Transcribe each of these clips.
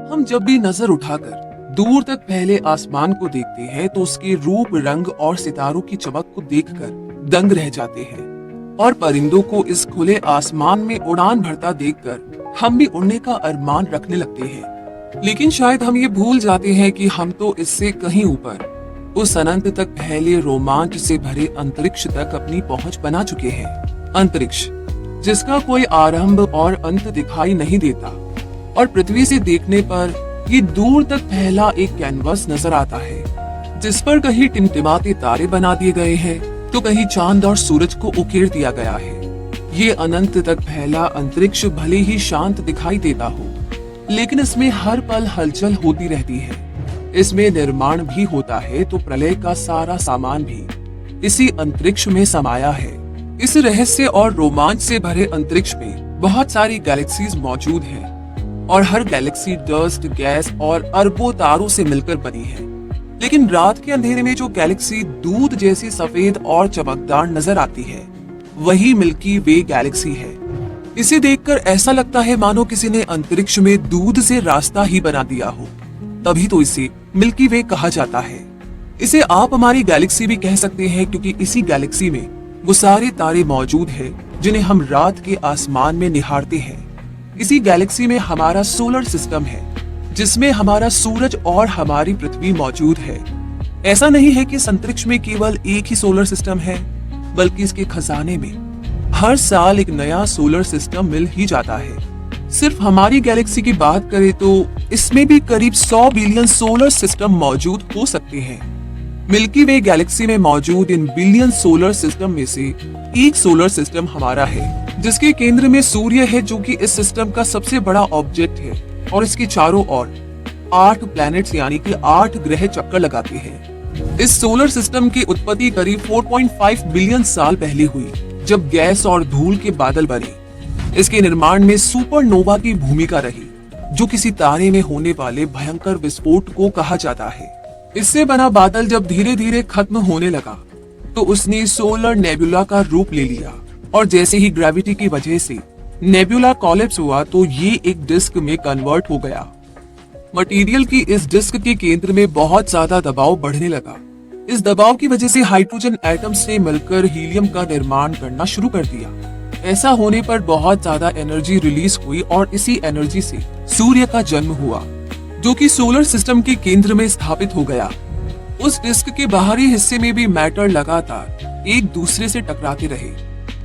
हम जब भी नजर उठाकर दूर तक फैले आसमान को देखते हैं तो उसके रूप, रंग और सितारों की चमक को देखकर दंग रह जाते हैं। और परिंदों को इस खुले आसमान में उड़ान भरता देखकर हम भी उड़ने का अरमान रखने लगते हैं। लेकिन शायद हम ये भूल जाते हैं कि हम तो इससे कहीं ऊपर उस अनंत तक फैले रोमांच से भरे अंतरिक्ष तक अपनी पहुंच बना चुके हैं। अंतरिक्ष जिसका कोई आरंभ और अंत दिखाई नहीं देता और पृथ्वी से देखने पर ये दूर तक फैला एक कैनवस नजर आता है, जिस पर कहीं टिमटिमाते तारे बना दिए गए हैं तो कहीं चांद और सूरज को उकेर दिया गया है। ये अनंत तक फैला अंतरिक्ष भले ही शांत दिखाई देता हो, लेकिन इसमें हर पल हलचल होती रहती है। इसमें निर्माण भी होता है तो प्रलय का सारा सामान भी इसी अंतरिक्ष में समाया है। इस रहस्य और रोमांच से भरे अंतरिक्ष में बहुत सारी गैलेक्सीज मौजूद हैं और हर गैलेक्सी डस्ट, गैस और अरबों तारों से मिलकर बनी है। लेकिन रात के अंधेरे में जो गैलेक्सी दूध जैसी सफेद और चमकदार नजर आती है वही मिल्की वे गैलेक्सी है। इसे देखकर ऐसा लगता है मानो किसी ने अंतरिक्ष में दूध से रास्ता ही बना दिया हो, तभी तो इसे मिल्की वे कहा जाता है। इसे आप हमारी गैलेक्सी भी कह सकते हैं क्योंकि इसी गैलेक्सी में वो सारे तारे मौजूद हैं जिन्हें हम रात के आसमान में निहारते हैं। इसी गैलेक्सी में हमारा सोलर सिस्टम है जिसमें हमारा सूरज और हमारी पृथ्वी मौजूद है। ऐसा नहीं है कि इस अंतरिक्ष में केवल एक ही सोलर सिस्टम है, बल्कि इसके खजाने में हर साल एक नया सोलर सिस्टम मिल ही जाता है। सिर्फ हमारी गैलेक्सी की बात करें तो इसमें भी करीब 100 बिलियन सोलर सिस्टम मौजूद हो सकते हैं। मिल्की वे गैलेक्सी में मौजूद इन बिलियन सोलर सिस्टम में से एक सोलर सिस्टम हमारा है, जिसके केंद्र में सूर्य है जो कि इस सिस्टम का सबसे बड़ा ऑब्जेक्ट है और इसके चारों ओर 8 प्लैनेट्स यानी कि 8 ग्रह चक्कर लगाते हैं। इस सोलर सिस्टम की उत्पत्ति करीब 4.5 बिलियन साल पहले हुई, जब गैस और धूल के बादल बने। इसके निर्माण में सुपरनोवा की भूमिका रही, जो किसी तारे में होने वाले भयंकर विस्फोट को कहा जाता है। इससे बना बादल जब धीरे धीरे खत्म होने लगा तो उसने सोलर नेबुला का रूप ले लिया और जैसे ही ग्रेविटी की वजह से नेबुला कोलैप्स हुआ तो ये एक डिस्क में कन्वर्ट हो गया। मटेरियल की इस डिस्क के केंद्र में बहुत ज्यादा दबाव बढ़ने लगा। इस दबाव की वजह से हाइड्रोजन एटम्स ने मिलकर हीलियम का निर्माण करना शुरू कर दिया। ऐसा होने पर बहुत ज्यादा एनर्जी रिलीज हुई और इसी एनर्जी से सूर्य का जन्म हुआ, जो कि सोलर सिस्टम के केंद्र में स्थापित हो गया। उस डिस्क के बाहरी हिस्से में भी मैटर लगातार एक दूसरे से टकराते रहे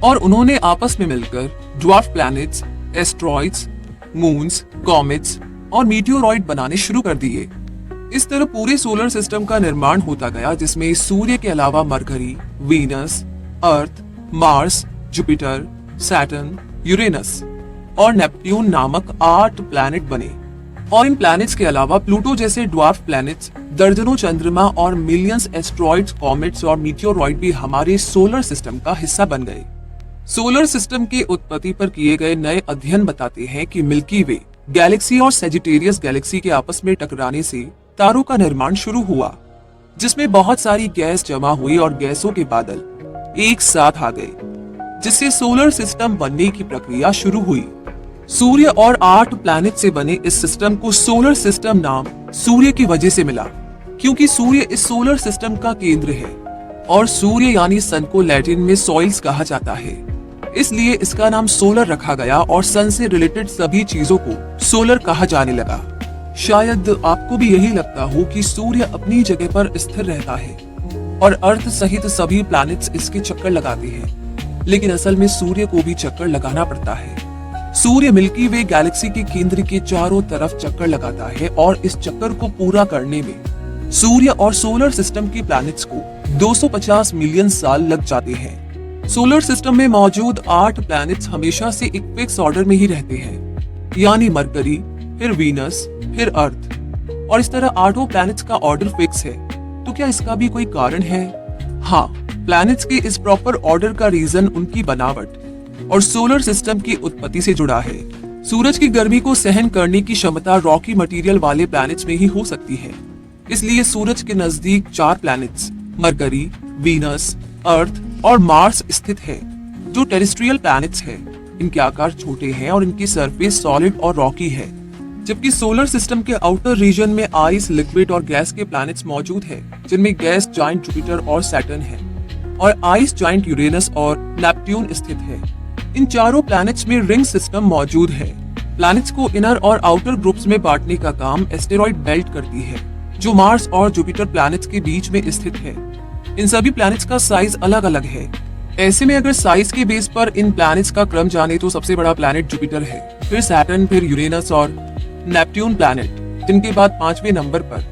और उन्होंने आपस में मिलकर dwarf planets, asteroids, moons, comets और मीटियोरॉइड बनाने शुरू कर दिए। इस तरह पूरे सोलर सिस्टम का निर्माण होता गया, जिसमें सूर्य के अलावा मरकरी, वीनस, अर्थ, मार्स, जुपिटर, सैटर्न, यूरेनस और नेपट्यून नामक 8 प्लैनेट बने। और इन प्लैनेट्स के अलावा प्लूटो जैसे ड्वार्फ प्लैनेट्स, दर्जनों चंद्रमा और मिलियंस एस्ट्रॉइड्स, कॉमेट्स और मीटियोरॉइड भी हमारे सोलर सिस्टम का हिस्सा बन गए। सोलर सिस्टम की उत्पत्ति पर किए गए नए अध्ययन बताते हैं कि मिल्की वे गैलेक्सी और सेजिटेरियस गैलेक्सी के आपस में टकराने से तारों का निर्माण शुरू हुआ, जिसमें बहुत सारी गैस जमा हुई और गैसों के बादल एक साथ आ गए, जिससे सोलर सिस्टम बनने की प्रक्रिया शुरू हुई। सूर्य और 8 प्लैनेट से बने इस सिस्टम को सोलर सिस्टम नाम सूर्य की वजह से मिला, क्योंकि सूर्य इस सोलर सिस्टम का केंद्र है और सूर्य यानी सन को लैटिन में सोइल्स कहा जाता है। इसलिए इसका नाम सोलर रखा गया और सन से रिलेटेड सभी चीजों को सोलर कहा जाने लगा। शायद आपको भी यही लगता हो कि सूर्य अपनी जगह पर स्थिर रहता है और अर्थ सहित सभी प्लैनेट्स इसके चक्कर लगाते हैं, लेकिन असल में सूर्य को भी चक्कर लगाना पड़ता है। सूर्य मिल्की वे गैलेक्सी के केंद्र के चारों तरफ चक्कर लगाता है और इस चक्कर को पूरा करने में सूर्य और सोलर सिस्टम की प्लैनेट्स को 250 मिलियन साल लग जाते हैं। सोलर सिस्टम में मौजूद 8 प्लैनेट्स हमेशा से एक फिक्स ऑर्डर में ही रहते हैं, यानी मरकरी, फिर वीनस, फिर अर्थ। और इस तरह 8 प्लैनेट्स का ऑर्डर फिक्स है। तो क्या इसका भी कोई कारण है? हाँ, प्लैनेट्स के इस प्रॉपर ऑर्डर का रीजन उनकी बनावट और सोलर सिस्टम की उत्पत्ति से जुड़ा है। सूरज की गर्मी को सहन करने की क्षमता रॉकी मटेरियल वाले प्लैनेट्स में ही हो सकती है। इसलिए सूरज के नजदीक 4 प्लैनेट्स मरकरी, वीनस, अर्थ और मार्स स्थित है, जो टेरेस्ट्रियल प्लैनेट्स हैं। इनके आकार छोटे हैं और इनकी सरफेस सॉलिड और रॉकी है, जबकि सोलर सिस्टम के आउटर रीजन में आइस, लिक्विड और गैस के प्लैनेट्स मौजूद हैं, जिनमें गैस जाइंट जुपिटर और सैटर्न है और आइस जाइंट यूरेनस और नेपट्यून स्थित है। इन चारों प्लैनेट्स में रिंग सिस्टम मौजूद है। प्लैनेट्स को इनर और आउटर ग्रुप्स में बांटने का काम एस्टेरॉइड बेल्ट करती है, जो मार्स और जुपिटर प्लैनेट्स के बीच में स्थित है। इन सभी प्लैनेट्स का साइज अलग अलग है। ऐसे में अगर साइज के बेस पर इन प्लैनेट्स का क्रम जाने तो सबसे बड़ा प्लैनेट जुपिटर है, फिर सैटर्न, फिर यूरेनस और नेपट्यून प्लैनेट, जिनके बाद 5वें नंबर पर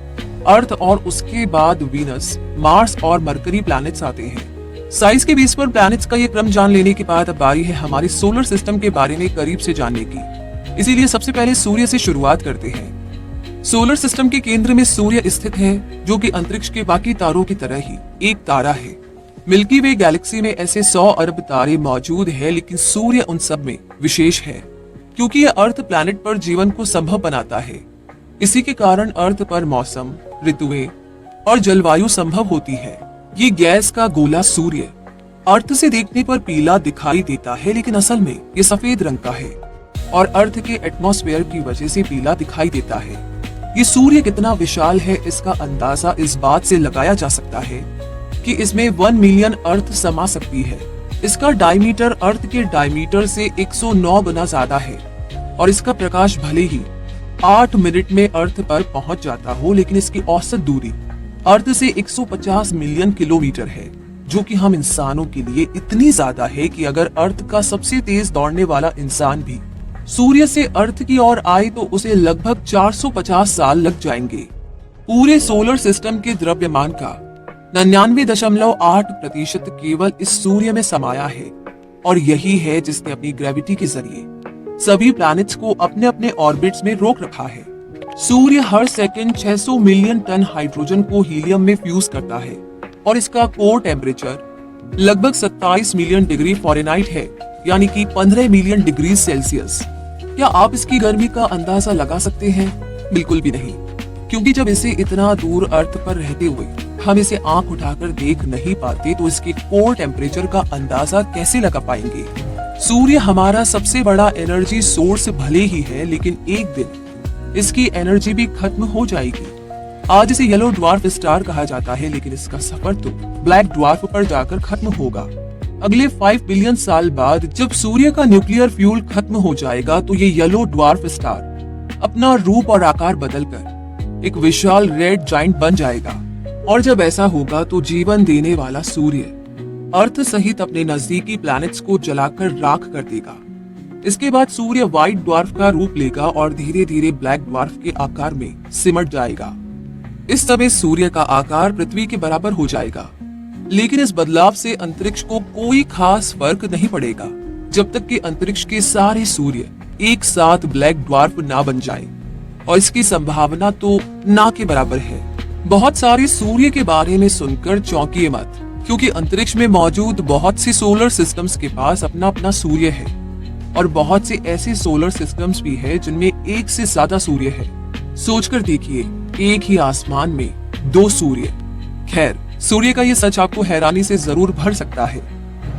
अर्थ और उसके बाद वीनस, मार्स और मरकरी प्लैनेट्स आते हैं। साइज के बेस पर प्लैनेट्स का ये क्रम जान लेने के बाद अब बारी है हमारे सोलर सिस्टम के बारे में करीब से जानने की। इसीलिए सबसे पहले सूर्य से शुरुआत करते हैं। सोलर सिस्टम के केंद्र में सूर्य स्थित है, जो कि अंतरिक्ष के बाकी तारों की तरह ही एक तारा है। मिल्की वे गैलेक्सी में ऐसे 100 अरब तारे मौजूद हैं, लेकिन सूर्य उन सब में विशेष है, क्योंकि यह अर्थ प्लैनेट पर जीवन को संभव बनाता है। इसी के कारण अर्थ पर मौसम, ऋतुएं और जलवायु संभव होती है। ये गैस का गोला सूर्य अर्थ से देखने पर पीला दिखाई देता है, लेकिन असल में ये सफेद रंग का है और अर्थ के एटमॉस्फेयर की वजह से पीला दिखाई देता है। ये सूर्य कितना विशाल है, इसका अंदाजा इस बात से लगाया जा सकता है कि इसमें 1 मिलियन अर्थ समा सकती है। इसका डायमीटर अर्थ के डायमीटर से 109 गुना ज्यादा है और इसका प्रकाश भले ही 8 मिनट में अर्थ पर पहुंच जाता हो, लेकिन इसकी औसत दूरी अर्थ से 150 मिलियन किलोमीटर है, जो कि हम इंसानों के लिए इतनी ज्यादा है कि अगर अर्थ का सबसे तेज दौड़ने वाला इंसान भी सूर्य से अर्थ की ओर आए तो उसे लगभग 450 साल लग जाएंगे। पूरे सोलर सिस्टम के द्रव्यमान का 99.8% केवल इस सूर्य में समाया है और यही है जिसने अपनी ग्रेविटी के जरिए सभी प्लैनेट्स को अपने अपने ऑर्बिट्स में रोक रखा है। सूर्य हर सेकंड 600 मिलियन टन हाइड्रोजन को हीलियम में फ्यूज करता है और इसका कोर टेम्परेचर लगभग 27 मिलियन डिग्री फ़ारेनहाइट है, यानी कि 15 मिलियन डिग्री सेल्सियस। क्या आप इसकी गर्मी का अंदाजा लगा सकते हैं? बिल्कुल भी नहीं, क्योंकि जब इसे इतना दूर अर्थ पर रहते हुए हम इसे आंख उठाकर देख नहीं पाते तो इसके कोर टेम्परेचर का अंदाजा कैसे लगा पाएंगे? सूर्य हमारा सबसे बड़ा एनर्जी सोर्स भले ही है, लेकिन एक दिन इसकी एनर्जी भी खत्म हो जाएगी। आज इसे येलो ड्वार्फ स्टार कहा जाता है, लेकिन इसका सफर तो ब्लैक ड्वार्फ पर जाकर खत्म होगा। अगले 5 बिलियन साल बाद जब सूर्य का न्यूक्लियर फ्यूल खत्म हो जाएगा तो ये येलो ड्वार्फ स्टार अपना रूप और आकार बदलकर एक विशाल रेड जाइंट बन जाएगा। और जब ऐसा होगा तो जीवन देने वाला सूर्य अर्थ सहित अपने नजदीकी प्लैनेट्स को जलाकर राख कर देगा। इसके बाद सूर्य व्हाइट ड्वार्फ का रूप लेगा और धीरे धीरे ब्लैक ड्वार्फ के आकार में सिमट जाएगा। इस समय सूर्य का आकार पृथ्वी के बराबर हो जाएगा, लेकिन इस बदलाव से अंतरिक्ष को कोई खास फर्क नहीं पड़ेगा जब तक कि अंतरिक्ष के सारे सूर्य एक साथ ब्लैक ड्वार्फ ना बन जाए, और इसकी संभावना तो ना के बराबर है। बहुत सारे सूर्य के बारे में सुनकर चौंकिए मत, क्योंकि अंतरिक्ष में मौजूद बहुत सी सोलर सिस्टम्स के पास अपना अपना सूर्य है और बहुत से ऐसे सोलर सिस्टम्स भी है जिनमें एक से ज्यादा सूर्य है। सोचकर देखिए, एक ही आसमान में 2 सूर्य। खैर, सूर्य का ये सच आपको हैरानी से जरूर भर सकता है,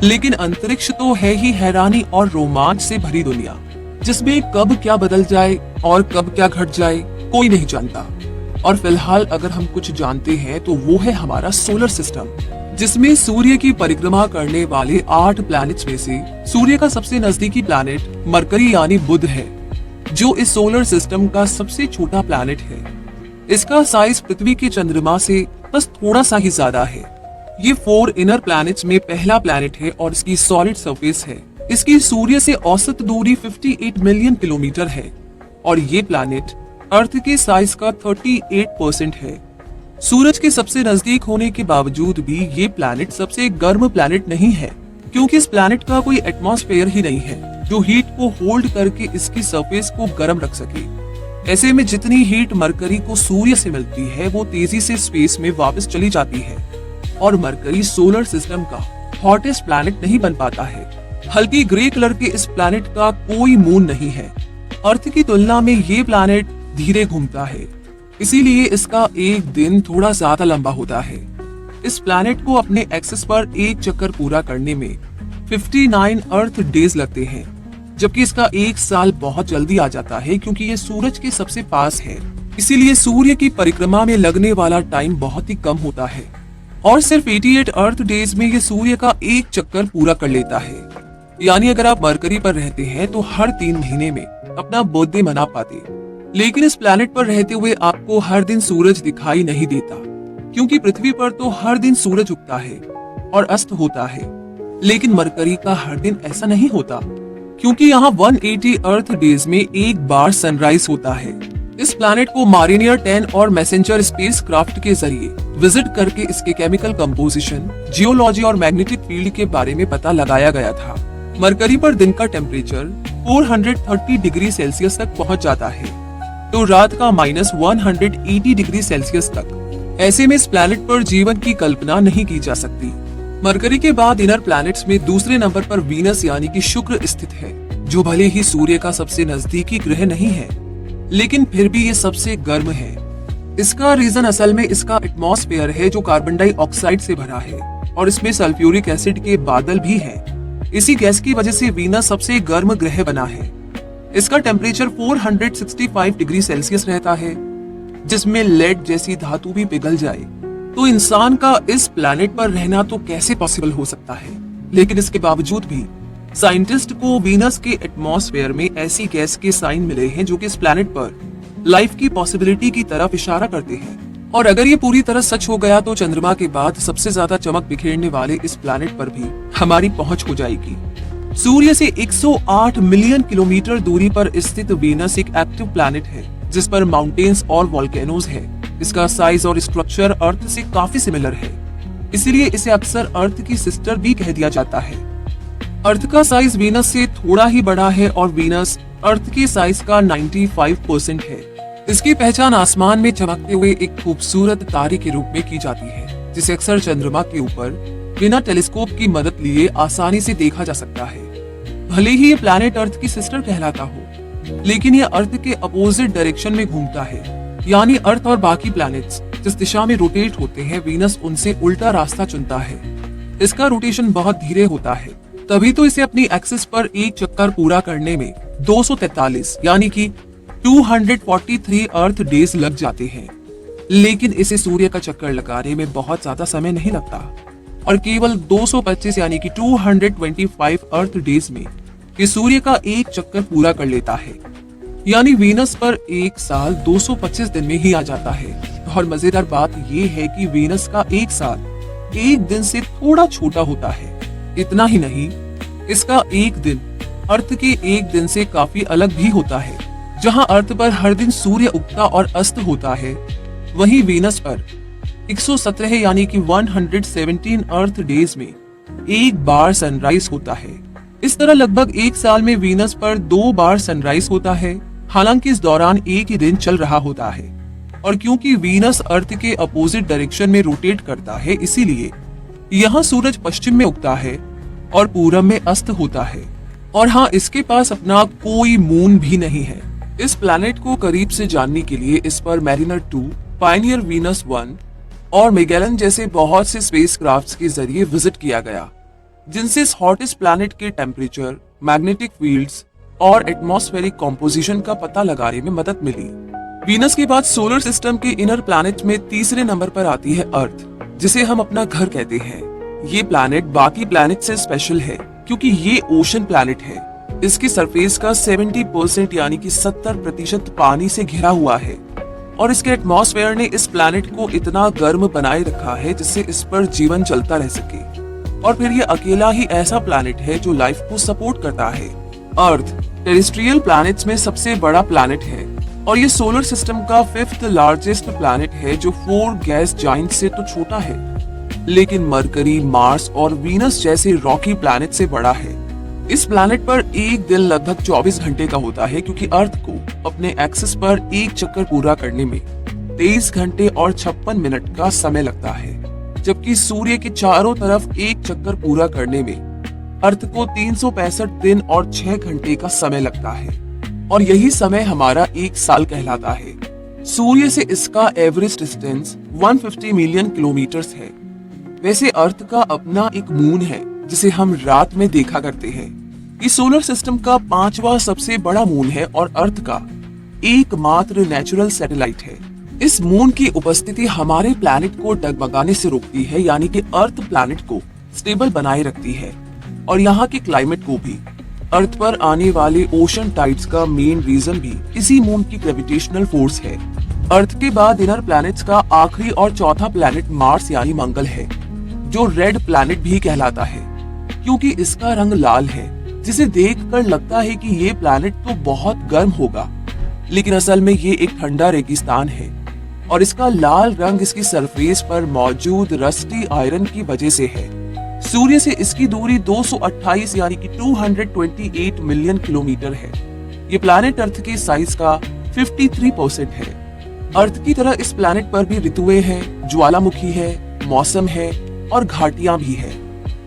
लेकिन अंतरिक्ष तो है ही हैरानी और रोमांच से भरी दुनिया, जिसमें कब क्या बदल जाए और कब क्या घट जाए कोई नहीं जानता। और फिलहाल अगर हम कुछ जानते हैं तो वो है हमारा सोलर सिस्टम, जिसमें सूर्य की परिक्रमा करने वाले 8 प्लैनेट्स में से सूर्य का सबसे नजदीकी प्लैनेट मरकरी यानी बुध है, जो इस सोलर सिस्टम का सबसे छोटा प्लैनेट है। इसका साइज पृथ्वी के चंद्रमा से बस थोड़ा सा ही ज्यादा है। ये 4 इनर प्लैनेट्स में पहला प्लैनेट है और इसकी सॉलिड सरफेस है। इसकी सूर्य से औसत दूरी 58 मिलियन किलोमीटर है और ये प्लैनेट अर्थ के साइज का 38% है। सूरज के सबसे नजदीक होने के बावजूद भी ये प्लैनेट सबसे गर्म प्लैनेट नहीं है, क्योंकि इस प्लैनेट का कोई एटमॉस्फेयर ही नहीं है जो हीट को होल्ड करके इसकी सरफेस को गर्म रख सके। ऐसे में जितनी हीट मरकरी को सूर्य से मिलती है वो तेजी से स्पेस में वापस चली जाती है और मरकरी सोलर सिस्टम का हॉटेस्ट प्लैनेट नहीं बन पाता है। हल्की ग्रे कलर के इस प्लैनेट का कोई मून नहीं है। अर्थ की तुलना में ये प्लैनेट धीरे घूमता है, इसीलिए इसका एक दिन थोड़ा ज्यादा लंबा होता है। इस प्लैनेट को अपने एक्सिस पर एक चक्कर पूरा करने में 59 अर्थ डेज लगते हैं, जबकि इसका 1 साल बहुत जल्दी आ जाता है क्योंकि ये सूरज के सबसे पास है। इसीलिए सूर्य की परिक्रमा में लगने वाला टाइम बहुत ही कम होता है और सिर्फ 88 अर्थ डेज में ये सूर्य का एक चक्कर पूरा कर लेता है। यानी अगर आप मरकरी पर रहते हैं तो हर 3 महीने में अपना बर्थडे मना पाते, लेकिन इस प्लैनेट पर रहते हुए आपको हर दिन सूरज दिखाई नहीं देता क्योंकि पृथ्वी पर तो हर दिन सूरज उगता है और अस्त होता है, लेकिन मरकरी का हर दिन ऐसा नहीं होता क्योंकि यहाँ 180 अर्थ डेज में एक बार सनराइज होता है। इस प्लैनेट को मारिनियर 10 और मैसेंजर स्पेसक्राफ्ट के जरिए विजिट करके इसके केमिकल कंपोजिशन, जियोलॉजी और मैग्नेटिक फील्ड के बारे में पता लगाया गया था। मरकरी पर दिन का टेम्परेचर 430 डिग्री सेल्सियस तक पहुंच जाता है तो रात का -180 डिग्री सेल्सियस तक। ऐसे में इस प्लैनेट पर जीवन की कल्पना नहीं की जा सकती। मरकरी के बाद इनर प्लैनेट्स में दूसरे नंबर पर वीनस यानी कि शुक्र स्थित है, जो भले ही सूर्य का सबसे नजदीकी ग्रह नहीं है, लेकिन फिर भी ये सबसे गर्म है। इसका रीजन असल में इसका एटमॉस्फेयर है जो कार्बन डाइऑक्साइड से भरा है और इसमें सल्फ्यूरिक एसिड के बादल भी हैं। इसी गैस की वजह से वीनस सबसे गर्म ग्रह बना है। इसका टेम्परेचर 465 डिग्री सेल्सियस रहता है, जिसमें लेड जैसी धातु भी पिघल जाए तो इंसान का इस प्लैनेट पर रहना तो कैसे पॉसिबल हो सकता है। लेकिन इसके बावजूद भी साइंटिस्ट को वीनस के एटमॉस्फेयर में ऐसी गैस के साइन मिले हैं जो कि इस प्लैनेट पर लाइफ की पॉसिबिलिटी की तरफ इशारा करते हैं। और अगर ये पूरी तरह सच हो गया तो चंद्रमा के बाद सबसे ज्यादा चमक बिखेरने वाले इस प्लैनेट पर भी हमारी पहुंच हो जाएगी। सूर्य से 108 मिलियन किलोमीटर दूरी पर स्थित वीनस एक एक्टिव प्लैनेट है जिस पर माउंटेन्स और वोल्केनोज है। इसका साइज और स्ट्रक्चर अर्थ से काफी सिमिलर है, इसीलिए इसे अक्सर अर्थ की सिस्टर भी कह दिया जाता है। अर्थ का साइज वीनस से थोड़ा ही बड़ा है और वीनस अर्थ के साइज का 95% है। इसकी पहचान आसमान में चमकते हुए एक खूबसूरत तारे के रूप में की जाती है, जिसे अक्सर चंद्रमा के ऊपर बिना टेलीस्कोप की मदद लिए आसानी से देखा जा सकता है। भले ही ये प्लैनेट अर्थ की सिस्टर कहलाता हो, लेकिन ये अर्थ के अपोजिट डायरेक्शन में घूमता है। यानी अर्थ और बाकी प्लैनेट्स जिस दिशा में रोटेट होते हैं, वीनस उनसे उल्टा रास्ता चुनता है। इसका रोटेशन बहुत धीरे होता है, तभी तो इसे अपनी एक्सिस पर एक चक्कर पूरा करने में 243 यानी कि 243 अर्थ डेज लग जाते हैं। लेकिन इसे सूर्य का चक्कर लगाने में बहुत ज्यादा समय नहीं लगता और केवल 225 यानी कि 225 अर्थ डेज में ये सूर्य का एक चक्कर पूरा कर लेता है। यानी वीनस पर एक साल 225 दिन में ही आ जाता है। और मजेदार बात ये है कि वीनस का एक साल एक दिन से थोड़ा छोटा होता है। इतना ही नहीं, इसका एक दिन अर्थ के एक दिन से काफी अलग भी होता है। जहां अर्थ पर हर दिन सूर्य उगता और अस्त होता है, वहीं वीनस पर 117 यानी कि 117 अर्थ डेज में एक बार सनराइज होता है। इस तरह लगभग एक साल में वीनस पर 2 बार सनराइज होता है। हालांकि इस दौरान एक ही दिन चल रहा होता है और क्योंकि वीनस अर्थ के अपोजिट डायरेक्शन में रोटेट करता है, इसीलिए यहाँ सूरज पश्चिम में उगता है और पूरब में अस्त होता है। और हाँ, इसके पास अपना कोई मून भी नहीं है। इस प्लैनेट को करीब से जानने के लिए इस पर मैरिनर 2, पायनियर वीनस 1 और मैगेलन जैसे बहुत से स्पेसक्राफ्ट्स के जरिए विजिट किया गया, जिनसे इस हॉटेस्ट प्लैनेट के टेम्परेचर, मैग्नेटिक फील्ड्स और एटमॉस्फेरिक कॉम्पोजिशन का पता लगाने में मदद मिली। वीनस के बाद सोलर सिस्टम के इनर प्लैनेट में तीसरे नंबर पर आती है अर्थ, जिसे हम अपना घर कहते हैं। ये प्लैनेट बाकी प्लैनेट से स्पेशल है क्योंकि ये ओशन प्लैनेट है। इसकी सरफेस का 70% यानी कि 70% पानी से घिरा हुआ है और इसके एटमॉस्फेयर ने इस प्लैनेट को इतना गर्म बनाए रखा है जिससे इस पर जीवन चलता रह सके। और फिर ये अकेला ही ऐसा प्लैनेट है जो लाइफ को सपोर्ट करता है। अर्थ टेरेस्ट्रियल प्लैनेट्स में सबसे बड़ा प्लैनेट है और ये सोलर सिस्टम का 5th लार्जेस्ट प्लैनेट है, जो 4 गैस जाइंट से तो छोटा है, लेकिन मरकरी, मार्स और वीनस जैसे रॉकी प्लैनेट से बड़ा है। इस प्लैनेट पर एक दिन लगभग 24 घंटे का होता है क्योंकि अर्थ को अपने एक्सिस पर एक चक्कर पूरा करने में 23 घंटे और 56 मिनट का समय लगता है, जबकि सूर्य के चारों तरफ एक चक्कर पूरा करने में अर्थ को 365 दिन और 6 घंटे का समय लगता है और यही समय हमारा एक साल कहलाता है। सूर्य से इसका एवरेज डिस्टेंस 150 मिलियन किलोमीटर्स है। वैसे अर्थ का अपना एक मून है जिसे हम रात में देखा करते हैं, ये सोलर सिस्टम का 5वां सबसे बड़ा मून है और अर्थ का एकमात्र नेचुरल सैटेलाइट है। इस मून की उपस्थिति हमारे प्लैनेट को डगमगाने से रोकती है, यानी कि अर्थ प्लैनेट को स्टेबल बनाए रखती है और यहाँ के क्लाइमेट को भी। अर्थ पर आने वाले ओशन टाइड्स का मेन रीजन भी इसी मून की ग्रेविटेशनल फोर्स है। अर्थ के बाद इनर प्लैनेट्स का आखिरी और चौथा प्लैनेट मार्स यानी मंगल है, जो रेड प्लैनेट भी कहलाता है क्योंकि इसका रंग लाल है, जिसे देखकर लगता है कि ये प्लैनेट तो बहुत गर्म होगा, लेकिन असल में ये एक ठंडा रेगिस्तान है और इसका लाल रंग इसकी सरफेस पर मौजूद रस्टी आयरन की वजह से है। सूर्य से इसकी दूरी 228 यानी कि 228 मिलियन किलोमीटर है। ये प्लैनेट अर्थ के साइज का 53% है। अर्थ की तरह इस प्लैनेट पर भी ऋतुएं हैं, ज्वालामुखी है, मौसम है और घाटियां भी है।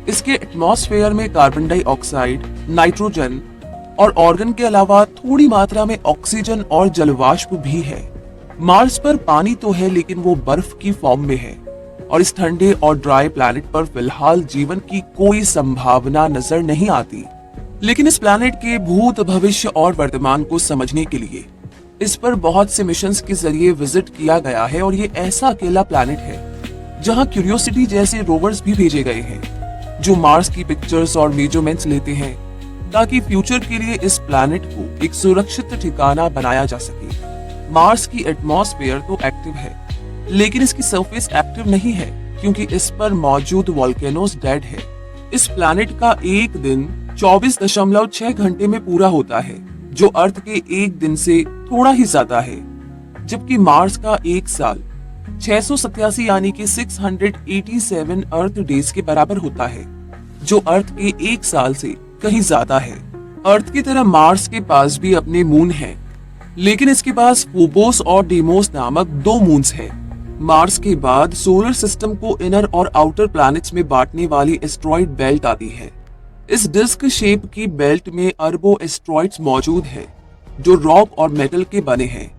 इसके एटमॉस्फेयर में कार्बन डाइऑक्साइड, नाइट्रोजन और ऑर्गन के अलावा थोड़ी मात्रा में ऑक्सीजन और जलवाष्प भी है। मार्स पर पानी तो है, लेकिन वो बर्फ की फॉर्म में है और इस ठंडे और ड्राई प्लैनेट पर फिलहाल जीवन की कोई संभावना नजर नहीं आती। लेकिन इस प्लैनेट के भूत, भविष्य और वर्तमान को समझने के लिए इस पर बहुत से मिशंस के जरिए विजिट किया गया है और ये ऐसा अकेला प्लैनेट है जहां क्यूरियोसिटी जैसे रोवर्स भी भेजे गए हैं जो मार्स की पिक्चर्स और मेजरमेंट्स लेते हैं ताकि फ्यूचर के लिए इस प्लैनेट को एक सुरक्षित ठिकाना बनाया जा सके। मार्स की एटमॉस्फेयर तो एक्टिव है, लेकिन इसकी सरफेस एक्टिव नहीं है क्योंकि इस पर मौजूद वोल्केनोस डेड है। इस प्लैनेट का एक दिन 24.6 घंटे में पूरा होता है, जो अर्थ के एक दिन से थोड़ा ही ज्यादा है, जबकि मार्स का एक साल 687 यानी कि 687 अर्थ डेज के बराबर होता है, जो अर्थ के एक साल से कहीं ज्यादा है। अर्थ की तरह मार्स के पास भी अपने मून हैं, लेकिन इसके पास फोबोस और डेमोस नामक 2 मून्स हैं। मार्स के बाद सोलर सिस्टम को इनर और आउटर प्लैनेट्स में बांटने वाली एस्ट्रॉइड बेल्ट आती है। इस डिस्क शेप की बेल्ट में अरबों एस्ट्रॉइड्स मौजूद है जो रॉक और मेटल के बने हैं।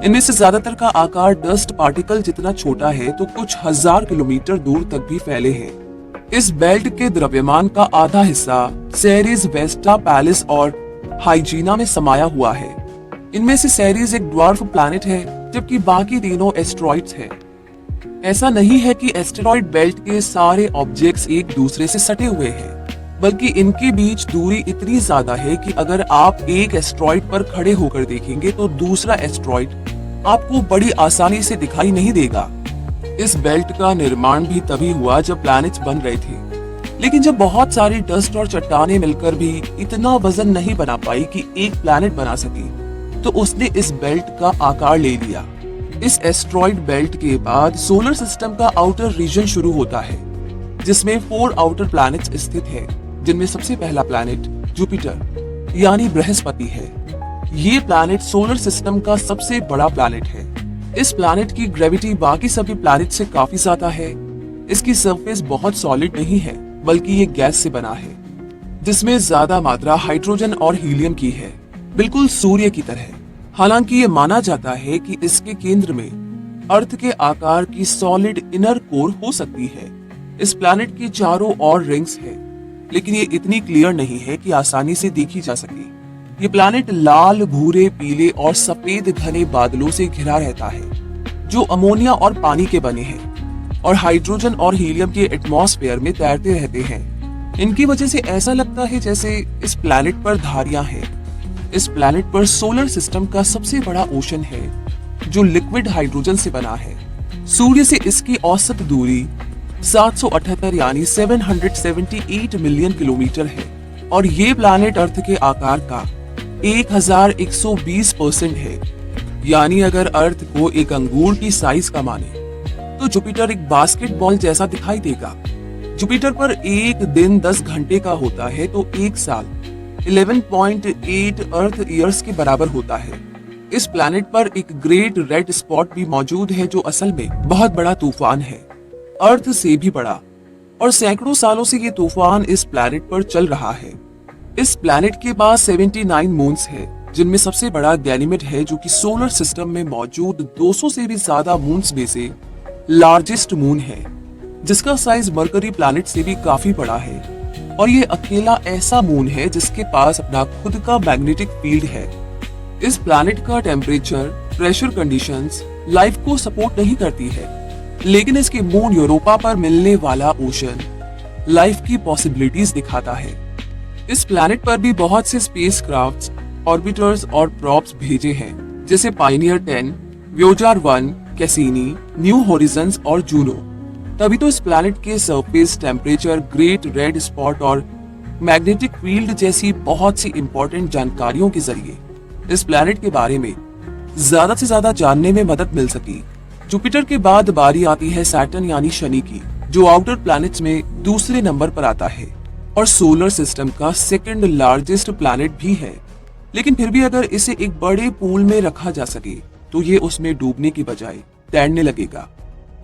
इनमें से ज्यादातर का आकार डस्ट पार्टिकल जितना छोटा है तो कुछ हजार किलोमीटर दूर तक भी फैले हैं। इस बेल्ट के द्रव्यमान का आधा हिस्सा सेरिस, वेस्टा, पैलिस और हाइजीना में समाया हुआ है। इनमें से सेरिस एक ड्वार्फ प्लैनेट है, जबकि बाकी तीनों एस्ट्रॉइड्स हैं। ऐसा नहीं है कि एस्टेरॉइड बेल्ट के सारे ऑब्जेक्ट्स एक दूसरे से सटे हुए हैं, बल्कि इनके बीच दूरी इतनी ज्यादा है कि अगर आप एक एस्ट्रॉइड पर खड़े होकर देखेंगे तो दूसरा एस्ट्रॉइड आपको बड़ी आसानी से दिखाई नहीं देगा। इस बेल्ट का निर्माण भी तभी हुआ जब प्लैनेट्स बन रहे थे, लेकिन जब बहुत सारी डस्ट और चट्टानें मिलकर भी इतना वजन नहीं बना पाई कि एक प्लैनेट बना सके, तो उसने इस बेल्ट का आकार ले लिया। इस एस्ट्रॉइड बेल्ट के बाद सोलर सिस्टम का आउटर रीजन शुरू होता है, जिसमें 4 आउटर प्लैनेट्स स्थित हैं, जिनमें सबसे पहला प्लैनेट जुपिटर यानी बृहस्पति है। ये प्लैनेट सोलर सिस्टम का सबसे बड़ा प्लैनेट है। इस प्लैनेट की ग्रेविटी बाकी सभी प्लैनेट से काफी ज्यादा है। इसकी सरफेस बहुत सॉलिड नहीं है, बल्कि ये गैस से बना है, जिसमें ज्यादा मात्रा हाइड्रोजन और हीलियम की है, बिल्कुल सूर्य की तरह। हालांकि ये माना जाता है कि इसके केंद्र में अर्थ के आकार की सॉलिड इनर कोर हो सकती है। इस प्लैनेट के चारों ओर रिंग्स है, लेकिन ये इतनी क्लियर नहीं है कि आसानी से देखी जा सके। ये प्लैनेट लाल, भूरे, पीले और सफेद घने बादलों से घिरा रहता है, जो अमोनिया और पानी के बने हैं और हाइड्रोजन और हीलियम के एटमॉस्फेयर में तैरते रहते हैं। इनकी वजह से ऐसा लगता है जैसे इस प्लैनेट पर धारियां हैं। इस प्लैनेट पर सोलर सिस्टम का सबसे बड़ा ओशन है, जो लिक्विड हाइड्रोजन से बना है। सूर्य से इसकी औसत दूरी 778 यानी 778 मिलियन किलोमीटर है और ये प्लैनेट अर्थ के आकार का 1120% है। यानी अगर अर्थ को एक अंगूर की साइज का माने तो जुपिटर एक बास्केटबॉल जैसा दिखाई देगा। जुपिटर पर एक दिन 10 घंटे का होता है तो एक साल 11.8 अर्थ ईयर्स के बराबर होता है। इस प्लैनेट पर एक ग्रेट रेड स्पॉट भी मौजूद है, जो असल में बहुत बड़ा तूफान है, अर्थ से भी बड़ा, और सैकड़ों सालों से ये तूफान इस प्लैनेट पर चल रहा है। इस प्लैनेट के पास 79 मून्स है, जिनमें सबसे बड़ा गैनीमेड है, जो कि सोलर सिस्टम में मौजूद 200 से भी ज्यादा मून्स में से लार्जेस्ट मून है, जिसका साइज मरकरी प्लैनेट से भी काफी बड़ा है। और ये अकेला ऐसा मून है जिसके पास अपना खुद का मैग्नेटिक फील्ड है। इस प्लैनेट का टेम्परेचर, प्रेशर कंडीशंस लाइफ को सपोर्ट नहीं करती है, लेकिन इसके मून यूरोपा पर मिलने वाला ओशन लाइफ की पॉसिबिलिटीज दिखाता है। इस प्लैनेट पर भी बहुत से स्पेसक्राफ्ट्स, ऑर्बिटर्स और प्रॉप्स भेजे हैं, जैसे पायनियर 10, व्योजार 1, कैसिनी, न्यू होरिजन्स और जूनो। तभी तो इस प्लैनेट के surface temperature, great red spot और मैग्नेटिक फील्ड जैसी बहुत सी इंपॉर्टेंट जानकारियों के जरिए इस प्लैनेट के बारे में ज्यादा से ज्यादा जानने में मदद मिल सकी। जुपिटर के बाद बारी आती है सैटर्न यानी शनि की, जो आउटर प्लैनेट्स में दूसरे नंबर पर आता है और सोलर सिस्टम का सेकंड लार्जेस्ट प्लैनेट भी है। लेकिन फिर भी अगर इसे एक बड़े पूल में रखा जा सके तो ये उसमें डूबने की बजाय तैरने लगेगा,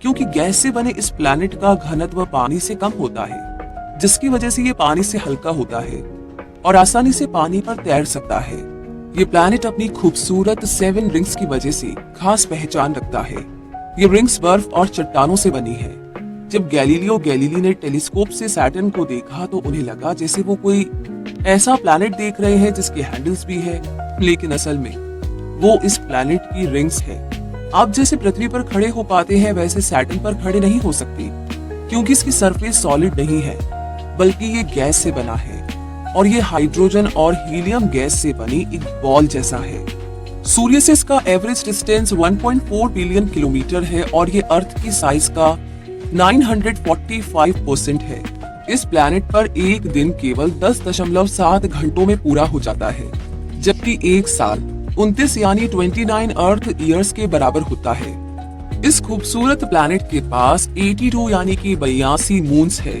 क्योंकि गैस से बने इस प्लैनेट का घनत्व पानी से कम होता है, जिसकी वजह से ये पानी से हल्का होता है और आसानी से पानी पर तैर सकता है। ये प्लैनेट अपनी खूबसूरत 7 रिंग्स की वजह से खास पहचान रखता है। ये रिंग्स बर्फ और चट्टानों से बनी है। जब गैलीलियो गैलीली ने टेलीस्कोप से सैटर्न को देखा तो उन्हें लगा जैसे वो कोई ऐसा प्लैनेट देख रहे हैं जिसके हैंडल्स भी है, लेकिन असल में वो इस प्लैनेट की रिंग्स है। आप जैसे पृथ्वी पर खड़े हो पाते हैं वैसे सैटर्न पर खड़े नहीं हो सकते, क्योंकि इसकी सरफेस सॉलिड नहीं है, बल्कि ये गैस से बना है और ये हाइड्रोजन और हीलियम गैस से बनी एक बॉल जैसा है। सूर्य से इसका एवरेज डिस्टेंस 1.4 बिलियन किलोमीटर है और ये अर्थ की साइज का 945% है। इस प्लैनेट पर एक दिन केवल 10.7 घंटों में पूरा हो जाता है, जबकि एक साल 29 यानी 29 अर्थ ईयर्स के बराबर होता है। इस खूबसूरत प्लैनेट के पास 82 यानी कि 82 मून्स है।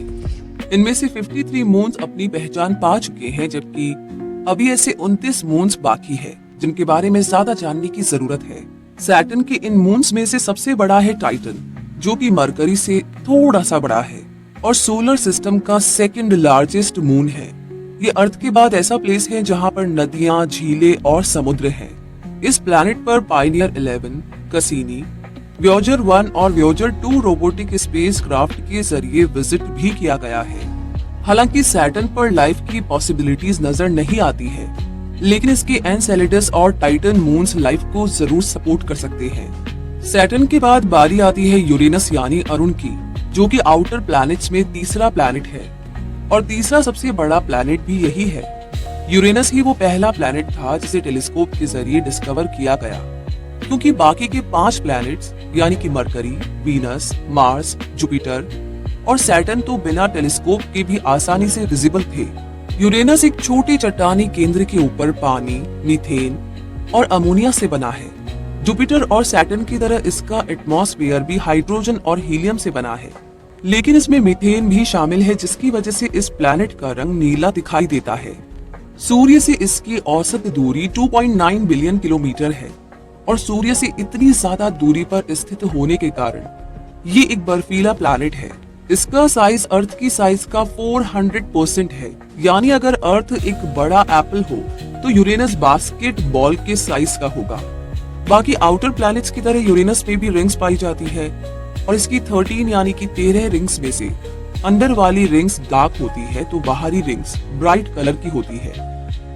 इनमें से 53 मून्स अपनी पहचान पा चुके हैं, जबकि अभी ऐसे 29 मून्स बाकी है जिनके बारे में ज्यादा जानने की जरूरत है। सैटर्न के इन मून्स में से सबसे बड़ा है टाइटन, जो कि मरकरी से थोड़ा सा बड़ा है और सोलर सिस्टम का सेकंड लार्जेस्ट मून है। ये अर्थ के बाद ऐसा प्लेस है जहां पर नदियां, झीलें और समुद्र हैं। इस प्लैनेट पर पायनियर 11, कैसिनी, व्योजर 1 और व्योजर 2 रोबोटिक स्पेसक्राफ्ट के जरिए विजिट भी किया गया है। हालांकि सैटर्न पर लाइफ की पॉसिबिलिटीज नजर नहीं आती है, लेकिन इसके एनसेलेडस और टाइटन मून्स लाइफ को जरूर सपोर्ट कर सकते हैं। सैटर्न के बाद बारी आती है यूरेनस यानी अरुण की, जो कि आउटर प्लैनेट्स में तीसरा प्लैनेट है और तीसरा सबसे बड़ा प्लैनेट भी यही है। यूरेनस ही वो पहला प्लैनेट था जिसे टेलीस्कोप के जरिए डिस्कवर किया गया, क्योंकि बाकी के 5 प्लैनेट्स यानी कि मरकरी, वीनस, मार्स, जुपिटर और सैटर्न तो बिना टेलीस्कोप के भी आसानी से विजिबल थे। यूरेनस एक छोटी चट्टानी केंद्र के ऊपर पानी, मीथेन और अमोनिया से बना है। जुपिटर और सैटर्न की तरह इसका एटमॉस्फेयर भी हाइड्रोजन और हीलियम से बना है, लेकिन इसमें मीथेन भी शामिल है, जिसकी वजह से इस प्लैनेट का रंग नीला दिखाई देता है। सूर्य से इसकी औसत दूरी 2.9 बिलियन किलोमीटर है और सूर्य से इतनी ज्यादा दूरी पर स्थित होने के कारण ये एक बर्फीला प्लैनेट है। इसका साइज अर्थ की साइज का 400% है, यानी अगर अर्थ एक बड़ा एप्पल हो तो यूरेनस बास्केटबॉल के साइज का होगा। बाकी आउटर प्लैनेट्स की तरह यूरेनस में भी रिंग्स पाई जाती है और इसकी 13 यानी कि 13 रिंग्स में से अंदर वाली रिंग्स डार्क होती है तो बाहरी रिंग्स ब्राइट कलर की होती है,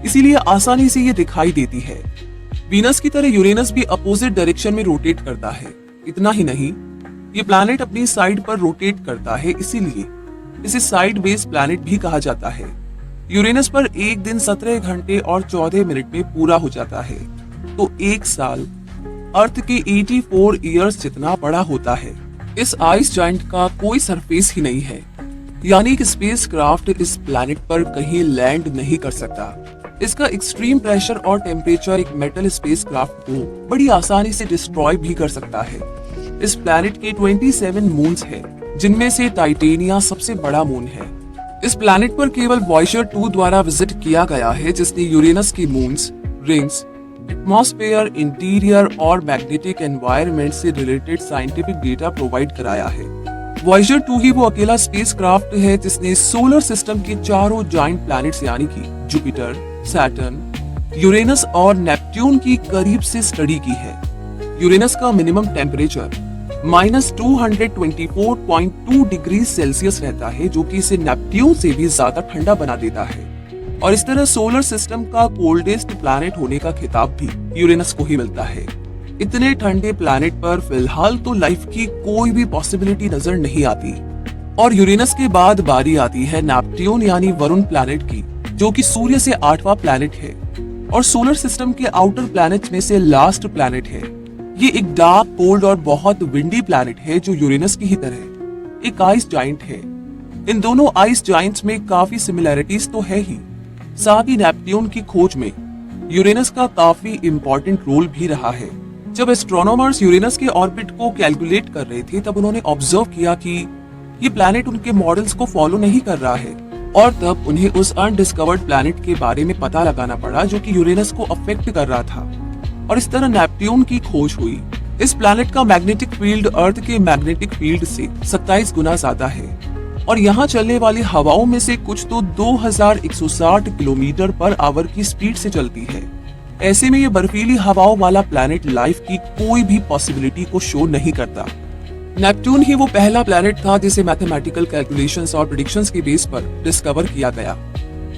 इसीलिए आसानी से ये दिखाई देती है। वीनस की तरह यूरेनस भी अपोजिट डायरेक्शन में रोटेट करता है। इतना ही नहीं, ये प्लैनेट अपनी साइड पर रोटेट करता है, इसीलिए इसे साइड बेस प्लैनेट भी कहा जाता है। यूरेनस पर एक दिन 17 घंटे और 14 मिनट में पूरा हो जाता है, तो एक साल अर्थ के 84 ईयर्स जितना बड़ा होता है। इस आइस जायंट का कोई सरफेस ही नहीं है, यानी कि स्पेसक्राफ्ट इस प्लैनेट पर कहीं लैंड नहीं कर सकता। इसका एक्सट्रीम प्रेशर और टेम्परेचर एक मेटल स्पेसक्राफ्ट को बड़ी आसानी से डिस्ट्रॉय भी कर सकता है। इस प्लैनेट के 27 मून्स हैं, जिनमें से टाइटेनिया सबसे बड़ा मून है। इस प्लैनेट पर केवल वॉयेजर 2 द्वारा विजिट किया गया है, जिसने यूरेनस की मून्स, रिंग्स, एटमॉस्फेयर, इंटीरियर और मैग्नेटिक एनवायरनमेंट से रिलेटेड साइंटिफिक डेटा प्रोवाइड कराया है। वॉयेजर 2 ही वो अकेला स्पेसक्राफ्ट है जिसने सोलर सिस्टम के चारों जायंट प्लैनेट्स यानी कि जुपिटर, सैटर्न, यूरेनस और नेपट्यून की करीब से स्टडी की है। यूरेनस का मिनिमम टेम्परेचर -224.2 डिग्री सेल्सियस रहता है, जो कि इसे नेपट्यून से भी ज्यादा ठंडा बना देता है। और इस तरह सोलर सिस्टम का कोल्डेस्ट प्लैनेट होने का खिताब भी यूरेनस को ही मिलता है। इतने ठंडे प्लैनेट पर फिलहाल तो लाइफ की कोई भी पॉसिबिलिटी नजर नहीं आती। और यूरेनस के बाद बारी आती है नेपट्यून यानी वरुण प्लैनेट की, जो कि सूर्य से 8वां प्लैनेट है और सोलर सिस्टम के आउटर प्लैनेट्स में से लास्ट प्लैनेट है। ये एक डार्क, कोल्ड और बहुत विंडी प्लैनेट है, जो यूरेनस की ही तरह एक आइस जाइंट है। इन दोनों आइस जाइंट्स में काफी सिमिलैरिटीज तो है ही, साथ ही नेपट्यून की खोज में यूरेनस का काफी इम्पोर्टेंट रोल भी रहा है। जब एस्ट्रोनॉमर्स यूरेनस के ऑर्बिट को कैलकुलेट कर रहे थे, तब उन्होंने ऑब्जर्व किया कि ये प्लैनेट उनके मॉडल्स को फॉलो नहीं कर रहा है, और तब उन्हें उस अनडिस्कवर्ड प्लैनेट के बारे में पता लगाना पड़ा जो कि यूरेनस को अफेक्ट कर रहा था। और इस तरह नेपट्यून की खोज हुई। इस प्लैनेट का मैग्नेटिक फील्ड अर्थ के मैग्नेटिक फील्ड से 27 गुना ज्यादा है और यहाँ चलने वाली हवाओं में से कुछ तो 2160 किलोमीटर पर आवर की स्पीड से चलती है। ऐसे में ये बर्फीली हवाओं वाला प्लैनेट लाइफ की कोई भी पॉसिबिलिटी को शो नहीं करता। नेपट्यून ही वो पहला प्लैनेट था जिसे मैथमेटिकल कैलकुलेशंस और प्रेडिक्शंस के बेस पर डिस्कवर किया गया।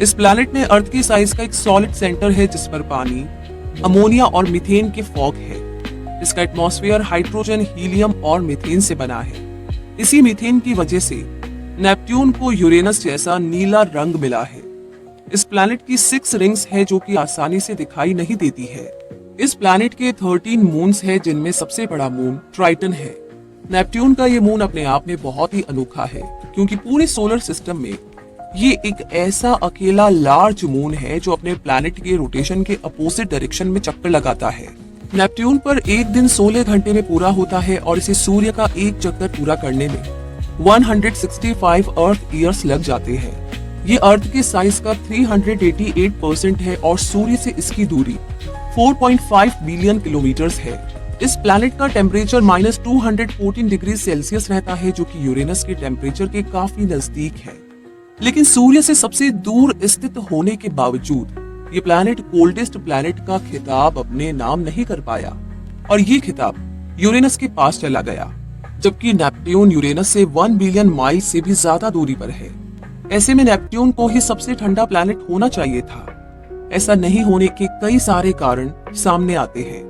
इस प्लैनेट में अर्थ की साइज का एक सॉलिड सेंटर है, जिस पर पानी, अमोनिया और मीथेन के फॉग है। इसका एटमॉस्फेयर हाइड्रोजन, हीलियम और मीथेन से बना है। इसी मीथेन की वजह से नेपट्यून को यूरेनस जैसा नीला रंग मिला है। इस प्लैनेट की 6 रिंग्स है, जो कि आसानी से दिखाई नहीं देती है। इस प्लैनेट के 13 मून्स है, जिनमें सबसे बड़ा मून ट्राइटन है। नेपट्यून का ये मून अपने आप में बहुत ही अनोखा है, क्योंकि पूरे सोलर सिस्टम में ये एक ऐसा अकेला लार्ज मून है जो अपने प्लैनेट के रोटेशन के अपोजिट डायरेक्शन में चक्कर लगाता है। नेपट्यून पर एक दिन 16 घंटे में पूरा होता है और इसे सूर्य का एक चक्कर पूरा करने में 165 अर्थ ईयर्स लग जाते हैं। ये अर्थ के साइज का 388% है और सूर्य से इसकी दूरी 4.5 बिलियन किलोमीटर्स है। इस प्लैनेट का टेम्परेचर -214 डिग्री सेल्सियस रहता है, जो कि यूरेनस के टेम्परेचर के काफी नजदीक है। लेकिन सूर्य से सबसे दूर स्थित होने के बावजूद ये प्लैनेट कोल्डेस्ट प्लैनेट का खिताब अपने नाम नहीं कर पाया और ये खिताब यूरेनस के पास चला गया, जबकि नेपट्यून यूरेनस से 1 बिलियन माइल से भी ज्यादा दूरी पर है। ऐसे में नेपट्यून को ही सबसे ठंडा प्लैनेट होना चाहिए था। ऐसा नहीं होने के कई सारे कारण सामने आते हैं,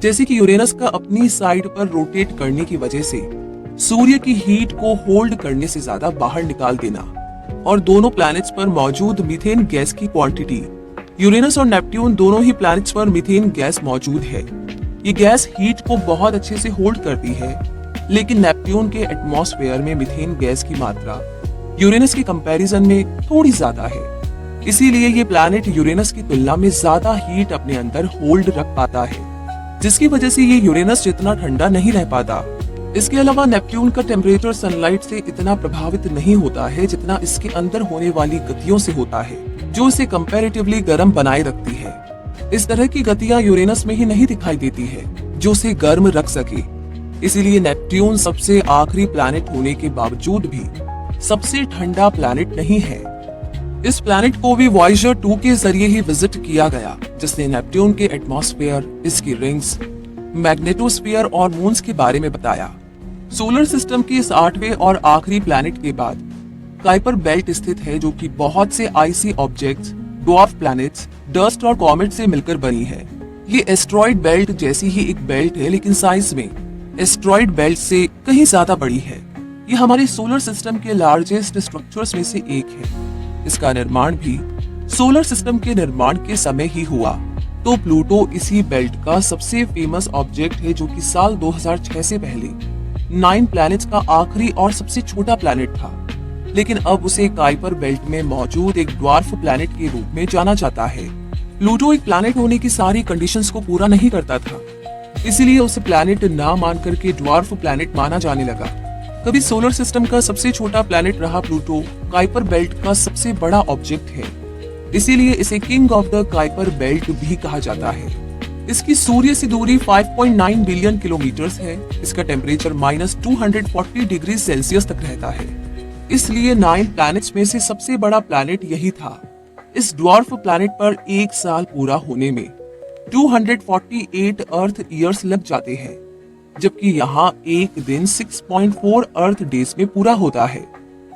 जैसे कि यूरेनस का अपनी साइड पर रोटेट करने की वजह से सूर्य की हीट को होल्ड करने से ज्यादा बाहर निकाल देना, और दोनों प्लैनेट्स पर मौजूद मीथेन गैस की क्वांटिटी। यूरेनस और नेपट्यून दोनों ही प्लैनेट्स पर मीथेन गैस मौजूद है। ये गैस हीट को बहुत अच्छे से होल्ड करती है, लेकिन नेपट्यून के एटमॉस्फेयर में मीथेन गैस की मात्रा यूरेनस के कंपैरिजन में थोड़ी ज्यादा है। इसीलिए ये प्लैनेट यूरेनस की तुलना में ज्यादा हीट अपने अंदर होल्ड रख पाता है, जिसकी वजह से ये यूरेनस जितना ठंडा नहीं रह पाता। इसके अलावा नेपट्यून का टेम्परेचर सनलाइट से इतना प्रभावित नहीं होता है जितना इसके अंदर होने वाली गतियों से होता है, जो इसे कंपैरेटिवली गर्म बनाए रखती है। इस तरह की गतियां यूरेनस में ही नहीं दिखाई देती है, जो उसे गर्म रख सके। इसीलिए नेपट्यून सबसे आखिरी प्लैनेट होने के बावजूद भी सबसे ठंडा प्लैनेट नहीं है। इस प्लैनेट को भी वॉयेजर 2 के जरिए ही विजिट किया गया, जिसने नेपट्यून के एटमॉस्फेयर, इसकी रिंग्स, मैग्नेटोस्फीयर और मून्स के बारे में बताया। सोलर सिस्टम के इस 8वें और आखिरी प्लैनेट के बाद काइपर बेल्ट स्थित है, जो कि बहुत से आइसी ऑब्जेक्ट्स, ड्वार्फ प्लैनेट्स, डस्ट और कॉमेट से मिलकर बनी है। ये एस्ट्रॉइड बेल्ट जैसी ही एक बेल्ट है, लेकिन साइज में एस्ट्रॉइड बेल्ट से कहीं ज्यादा बड़ी है। ये हमारे सोलर सिस्टम के लार्जेस्ट स्ट्रक्चर्स में से एक है। इसका निर्माण भी सोलर सिस्टम के निर्माण के समय ही हुआ। तो प्लूटो इसी बेल्ट का सबसे फेमस ऑब्जेक्ट है, जो कि साल 2006 से पहले 9 प्लैनेट्स का आखिरी और सबसे छोटा प्लैनेट था, लेकिन अब उसे काइपर बेल्ट में मौजूद एक ड्वार्फ प्लैनेट के रूप में जाना जाता है। प्लूटो एक प्लैनेट होने की सारी कंडीशंस को पूरा नहीं करता था, इसीलिए उसे प्लैनेट ना मान करके ड्वार्फ प्लैनेट माना जाने लगा। कभी सोलर सिस्टम का सबसे छोटा प्लैनेट रहा प्लूटो, काइपर बेल्ट का सबसे बड़ा ऑब्जेक्ट है, इसीलिए इसे king of the Kuiper belt भी कहा जाता है। इसकी सूर्य से दूरी 5.9 बिलियन किलोमीटर्स है। इसका टेम्परेचर -240 डिग्री सेल्सियस तक रहता है, इसलिए 9 प्लैनेट्स में से सबसे बड़ा प्लैनेट यही था। इस ड्वार्फ प्लैनेट पर एक साल पूरा होने में 248 अर्थ ईयर्स लग जाते हैं। जबकि यहाँ एक दिन 6.4 अर्थ डेज में पूरा होता है।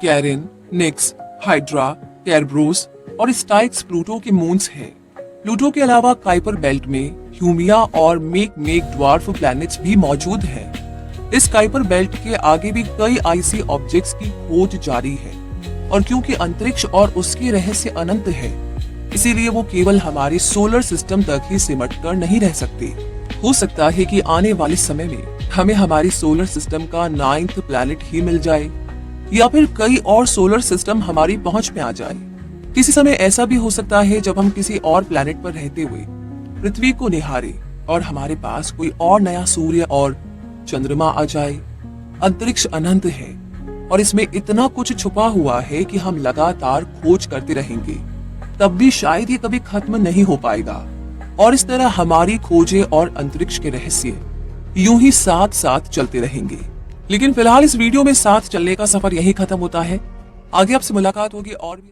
कैरिन, निक्स, हाइड्रा, कैरब्रोस और स्टाइक्स प्लूटो के मून्स हैं। प्लूटो के अलावा काइपर बेल्ट में ह्यूमिया और मेक ड्वार्फ प्लैनेट्स भी मौजूद हैं। इस काइपर बेल्ट के आगे भी कई आईसी ऑब्जेक्ट्स की खोज जारी है और क्योंकि अंतरिक्ष और उसके रहस्य अनंत है, इसीलिए वो केवल हमारे सोलर सिस्टम तक ही सिमट कर नहीं रह सकते। हो सकता है कि आने वाले समय में हमें हमारी सोलर सिस्टम का 9th प्लैनेट ही मिल जाए या फिर कई और सोलर सिस्टम हमारी पहुंच में आ जाए। किसी समय ऐसा भी हो सकता है जब हम किसी और प्लैनेट पर रहते हुए पृथ्वी को निहारे और हमारे पास कोई और नया सूर्य और चंद्रमा आ जाए। अंतरिक्ष अनंत है और इसमें इतना कुछ छुपा हुआ है कि हम लगातार खोज करते रहेंगे, तब भी शायद ये कभी खत्म नहीं हो पाएगा। और इस तरह हमारी खोजें और अंतरिक्ष के रहस्य यूं ही साथ साथ चलते रहेंगे। लेकिन फिलहाल इस वीडियो में साथ चलने का सफर यही खत्म होता है। आगे आपसे मुलाकात होगी और भी